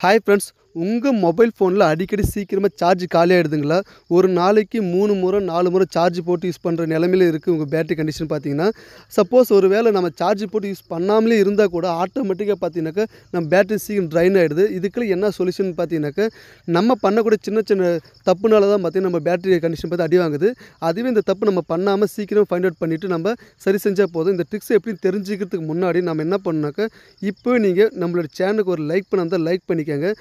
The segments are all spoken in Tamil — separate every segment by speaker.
Speaker 1: ஹாய் ஃப்ரெண்ட்ஸ், உங்கள் மொபைல் ஃபோனில் அடிக்கடி சீக்கிரமாக சார்ஜ் காலியாகிடுதுங்களா? ஒரு நாளைக்கு 3 முறை 4 முறை சார்ஜ் போட்டு யூஸ் பண்ணுற நிலமையில இருக்குது உங்கள் பேட்டரி கண்டிஷன் பார்த்தீங்கன்னா. சப்போஸ் ஒரு வேளை நம்ம சார்ஜ் போட்டு யூஸ் பண்ணாமலே இருந்தால் கூட ஆட்டோமேட்டிக்காக பார்த்தீங்கன்னாக்கா நம்ம பேட்டரி சீக்கிரம் ட்ரைன் ஆகிடுது. இதுக்குள்ள என்ன சொல்யூஷன் பார்த்தீங்கன்னாக்கா, நம்ம பண்ணக்கூடிய சின்ன சின்ன தப்புனால தான் பார்த்தீங்கன்னா நம்ம பேட்டரி கண்டிஷன் பார்த்து அடி வாங்குது. அதுவே இந்த தப்பு நம்ம பண்ணாமல் சீக்கிரம் ஃபைண்ட் அவுட் பண்ணிவிட்டு நம்ம சரி செஞ்சால் போதும். இந்த ட்ரிக்ஸ் எப்படி தெரிஞ்சுக்கிறதுக்கு முன்னாடி நம்ம என்ன பண்ணணுனாக்கா, இப்போ நீங்கள் நம்மளோட சேனலுக்கு ஒரு லைக் பண்ண வந்தால் லைக் பண்ணிக்கோங்க.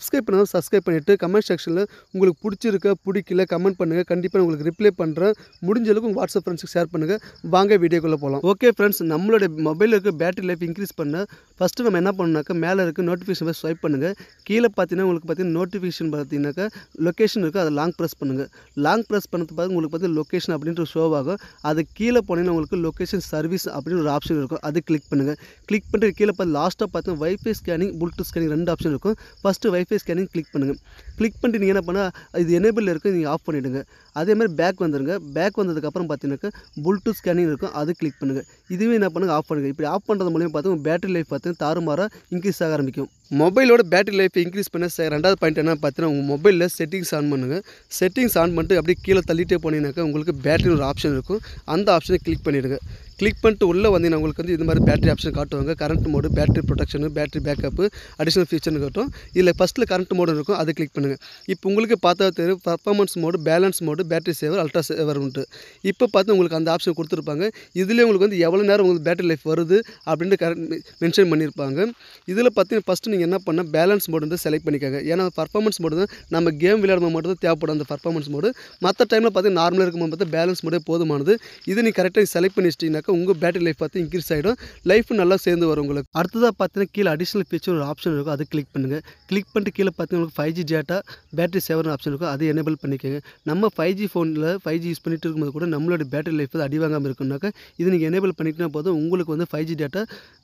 Speaker 1: சப்ஸ்கிரைப் பண்ணால் சப்ஸ்கிரைப் பண்ணிவிட்டு கமெண்ட் செக்ஷனில் உங்களுக்கு பிடிச்சிருக்க பிடிக்கல கமெண்ட் பண்ணுங்கள். கண்டிப்பாக உங்களுக்கு ரிப்ளை பண்ணுறேன். முடிஞ்ச அளவுக்கு உங்கள் வாட்ஸ்அப் ஃப்ரெண்ட்ஸுக்கு ஷேர் பண்ணுங்கள். வாங்க வீடியோக்குள்ளே போகலாம். ஓகே ஃப்ரெண்ட்ஸ், நம்மளோட மொபைலில் இருக்க பேட்டரி லைஃப் இன்க்ரீஸ் பண்ண ஃபஸ்ட்டு நம்ம என்ன பண்ணணுனாக்கா, மேலே இருக்க நோட்டிஃபிகேஷன் ஸ்வைப் பண்ணுங்கள். கீழே பார்த்தீங்கன்னா உங்களுக்கு பார்த்தீங்கன்னா நோட்டிஃபிகேஷன் பார்த்தீங்கன்னாக்கா லொக்கேஷன் இருக்குது, அதை லாங் ப்ரெஸ் பண்ணுங்கள். லாங் ப்ரெஸ் பண்ணது பார்த்து உங்களுக்கு பார்த்தீங்கன்னா லொக்கேஷன் அப்படின்ற ஷோ ஆகும். அது கீழே போனீங்கன்னா உங்களுக்கு லொக்கேஷன் சர்வீஸ் அப்படின்னு ஒரு ஆப்ஷன் இருக்கும். அது கிளிக் பண்ணுங்கள். கிளிக் பண்ணிட்டு கீழே பார்த்து லாஸ்ட்டாக பார்த்தீங்கன்னா wifi scanning Bluetooth scanning 2 option இருக்கும். ஃபஸ்ட்டு வைஃபை ஸ்கேனிங் கிளிக் பண்ணுங்கள். கிளிக் பண்ணிட்டு நீங்கள் என்ன பண்ணால் இது எனேபிள் இருக்குது, நீங்கள் ஆஃப் பண்ணிவிடுங்க. அதேமாதிரி பேக் வந்துடுங்க. பேக் வந்ததுக்கப்புறம் பார்த்தீங்கன்னாக்கா ப்ளூடூத் ஸ்கேனிங் இருக்கும், அது கிளிக் பண்ணுங்கள். இதுவே என்ன பண்ணுங்கள், ஆஃப் பண்ணுங்கள். இப்படி ஆஃப் பண்ணுறது மூலியமாக பார்த்து உங்கள் பேட்டரி லைஃப் பார்த்தீங்கன்னா தாறுமாறாக இன்க்ரீஸ் ஆக ஆரம்பிக்கும். மொபைலோட பேட்டரி லைஃப் இன்க்ரீஸ் பண்ண ரெண்டாவது பாயிண்ட் என்ன பார்த்தீங்கன்னா, உங்கள் மொபைலில் செட்டிங்ஸ் ஆன் பண்ணுங்கள். செட்டிங்ஸ் ஆன் பண்ணிட்டு அப்படியே கீழே தள்ளிட்டே போனீங்கன்னாக்கா உங்களுக்கு பேட்டரி ஒரு ஆப்ஷன் இருக்கும். அந்த ஆப்ஷனை கிளிக் பண்ணிவிடுங்க. கிளிக் பண்ணிட்டு உள்ளே வந்தீங்கன்னா உங்களுக்கு வந்து இது மாதிரி பேட்டரி ஆப்ஷன் காட்டுவாங்க. Current mode, battery protection, battery backup, additional ஃபீச்சர்னு காட்டும். இதில் ஃபஸ்ட்டில் கரண்ட் மோடு இருக்கும், அதை கிளிக் பண்ணுங்கள். இப்போ உங்களுக்கு பார்த்தா தெரியும் performance mode, balance mode, battery saver, ultra saver உண்டு. இப்போ பார்த்து உங்களுக்கு அந்த ஆப்ஷன் கொடுத்துருப்பாங்க. இதில் உங்களுக்கு வந்து எவ்வளோ நேரம் உங்களுக்கு பேட்டரி லைஃப் வருது அப்படின்ட்டு மென்ஷன் பண்ணியிருப்பாங்க. இதில் பார்த்தீங்கன்னா ஃபஸ்ட்டு நீங்கள் என்ன பண்ணால் பேலன்ஸ் மோடு வந்து செலக்ட் பண்ணிக்கோங்க. ஏன்னா பர்ஃபார்மன்ஸ் மோடு தான் நம்ம கேம் விளையாடும் மட்டும் தான் தேவைப்படும் அந்த பர்ஃபார்மன்ஸ் மோடு. மற்ற டைமில் பார்த்தீங்கன்னா நார்மலாக இருக்கும்போது பார்த்தா பேலன்ஸ் மோடே போதுமானது. இதை நீங்கள் கரெக்டாக செலக்ட் பண்ணி வச்சிட்டிங்கனாக்கா உங்கள் பேட்டரி லைஃப் பார்த்து இன்க்ரீஸ் ஆகிடும். லைஃப் நல்லா சேர்ந்து வரும் உங்களுக்கு. அடுத்ததாக பார்த்தீங்கன்னா கீழே அடிஷனல் ஃபீச்சர் ஒரு ஆப்ஷன் இருக்கும், அதை கிளிக் பண்ணுங்கள். கிளிக் பண்ணிட்டு கீழே பார்த்தீங்கன்னா உங்களுக்கு 5G டேட்டா, பேட்டரி சேவர்னு ஆப்ஷன் இருக்கும், அதை எனேபிள் பண்ணிக்கோங்க. நம்ம 5G ஃபோனில் 5G யூஸ் பண்ணிட்டு இருக்கும்போது கூட நம்மளோட பேட்டரி லைஃப் அடி வாங்காமல் இருக்குன்னாக்கா இது நீங்கள் எனேபிள் பண்ணிக்கிட்டா போதும், உங்களுக்கு வந்து 5G டேட்டா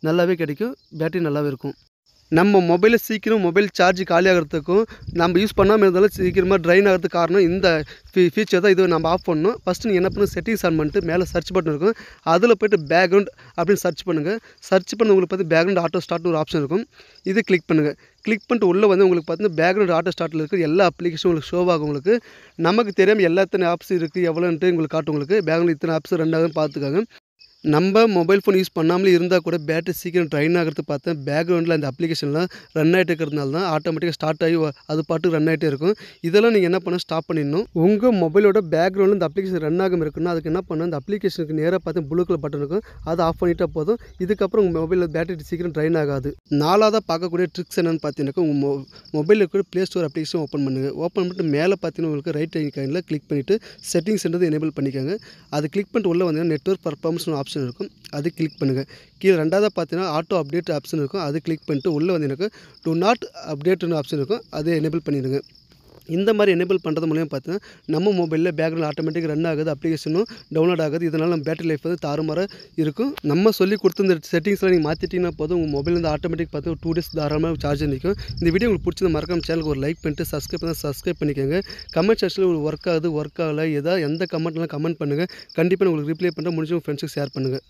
Speaker 1: நல்லாவே கிடைக்கும், பேட்டரி நல்லாவே இருக்கும். நம்ம மொபைலில் சீக்கிரம் மொபைல் சார்ஜ் காலியாகிறதுக்கும் நம்ம யூஸ் பண்ணாமல் இருந்தாலும் சீக்கிரமாக ட்ரைன் ஆகிறதுக்கு காரணம் இந்த ஃபீச்சர் தான். இது நம்ம ஆஃப் பண்ணணும். ஃபஸ்ட்டு நீங்கள் என்ன பண்ணணும், செட்டிங்ஸ் ஆன் பண்ணிட்டு மேலே சர்ச் பட்டன் இருக்கும், அதில் போய்ட்டு பேக்ரவுண்ட் அப்படின்னு சர்ச் பண்ணுங்கள். சர்ச் பண்ண உங்களுக்கு பார்த்து பேக்ரவுண்ட் ஆட்டோ ஸ்டார்ட்னு ஒரு ஆப்ஷன் இருக்கும், இது கிளிக் பண்ணுங்கள். கிளிக் பண்ணிட்டு உள்ளே வந்து உங்களுக்கு பார்த்தீங்கன்னா பேக்ரவுண்ட் ஆட்டோ ஸ்டார்ட்டில் இருக்குது எல்லா அப்ளிகேஷனும் உங்களுக்கு ஷோ ஆகும். உங்களுக்கு நமக்கு தெரியாமல் எல்லா இத்தனை ஆப்ஸ் இருக்குது எவ்வளோன்ட்டு உங்களுக்கு காட்டும். உங்களுக்கு பேக்ரவுண்ட் இத்தனை ஆப்ஸ் 2 பார்த்துக்காங்க. நம்ம மொபைல் ஃபோன் யூஸ் பண்ணாமலே இருந்தால் கூட பேட்டரி சீக்கிரம் ட்ரைன் ஆகிறது பார்த்தா பேக்ரவுண்டில் அந்த அப்ளிகேஷன்லாம் ரன் ஆகிட்டு இருக்கிறதுனால தான் ஆட்டோமேட்டிக்காக ஸ்டார்ட் ஆகி அது பாட்டுக்கு ரன் ஆகிட்டே இருக்கும். இதெல்லாம் நீங்கள் என்ன பண்ண ஸ்டாப் பண்ணிடணும். உங்கள் மொபைலோட பேக்ரவுண்டில் இந்த அப்ளிகேஷன் ரன் ஆகாமல் இருக்குன்னா அதுக்கு என்ன பண்ணணும், அந்த அப்ளிகேஷனுக்கு நேராக பார்த்து ப்ளூ கலர் பட்டன் இருக்கும், அதை ஆஃப் பண்ணிட்டால் போதும். இதுக்கப்புறம் உங்கள் மொபைலில் பேட்டரி சீக்கிரம் ட்ரைன் ஆகாது. 4ஆவதாக பார்க்கக்கூடிய ட்ரிக்ஸ் என்னென்னு பார்த்தீங்கன்னாக்கா, உங்கள் மொபைலில் இருக்கிற ப்ளே ஸ்டோர் அப்ளிகேஷன் ஓப்பன் பண்ணுங்கள். ஓப்பன் பண்ணிட்டு மேலே பார்த்தீங்கன்னா உங்களுக்கு ரைட் ஐக்கானில் கிளிக் பண்ணிவிட்டு செட்டிங்ஸ்ன்றது எனேபிள் பண்ணிக்கோங்க. அது கிளிக் பண்ணிட்டு உள்ளே வந்தீங்கன்னா நெட்வொர்க் பர்ஃபார்மன்ஸ் ஆப்ஷன் இருக்கும், அது கிளிக் பண்ணுங்கள். கீழே 2ஆவதாக பார்த்தீங்கன்னா ஆட்டோ அப்டேட் ஆப்ஷன் இருக்கும், அது கிளிக் பண்ணிட்டு உள்ளே வந்தீங்கன்னாக்கா டு நாட் அப்டேட்னு ஆப்ஷன் இருக்கும், அதை எனேபிள் பண்ணிடுங்க. இந்த மாதிரி எனேபிள் பண்ணுறது மூலியம் பார்த்தீங்கன்னா நம்ம மொபைலில் பேக்ரவுண்ட் ஆட்டோமேட்டிக் ரன் ஆகுது, அப்ளிகேஷனும் டவுன்லோட் ஆகுது. இதனால் நம்ம பேட்டரி லைஃப் வந்து தாறுமாறாக இருக்கும். நம்ம சொல்லி கொடுத்த இந்த செட்டிங்ஸ்லாம் நீங்கள் மாற்றிட்டீங்கன்னா போதும், உங்கள் மொபைல் வந்து ஆட்டோமேட்டிக் பார்த்து 2 டேஸ் தாராளமாக சார்ஜ் நிற்கும். இந்த வீடியோ உங்களுக்கு பிடிச்சது மறக்காம சேனலுக்கு ஒரு லைக் பண்ணிட்டு சப்ஸ்கிரைப் பண்ணிக்கோங்க. கமெண்ட் செக்ஷனில் உங்களுக்கு ஒர்க் ஆகுது ஒர்க் ஆகலை எந்த கமெண்ட்லாம் கமெண்ட் பண்ணுங்கள். கண்டிப்பாக உங்களுக்கு ரிப்ளை பண்ணுறேன். முடிஞ்ச உங்கள் ஃப்ரெண்ட்ஸுக்கு ஷேர் பண்ணுங்கள்.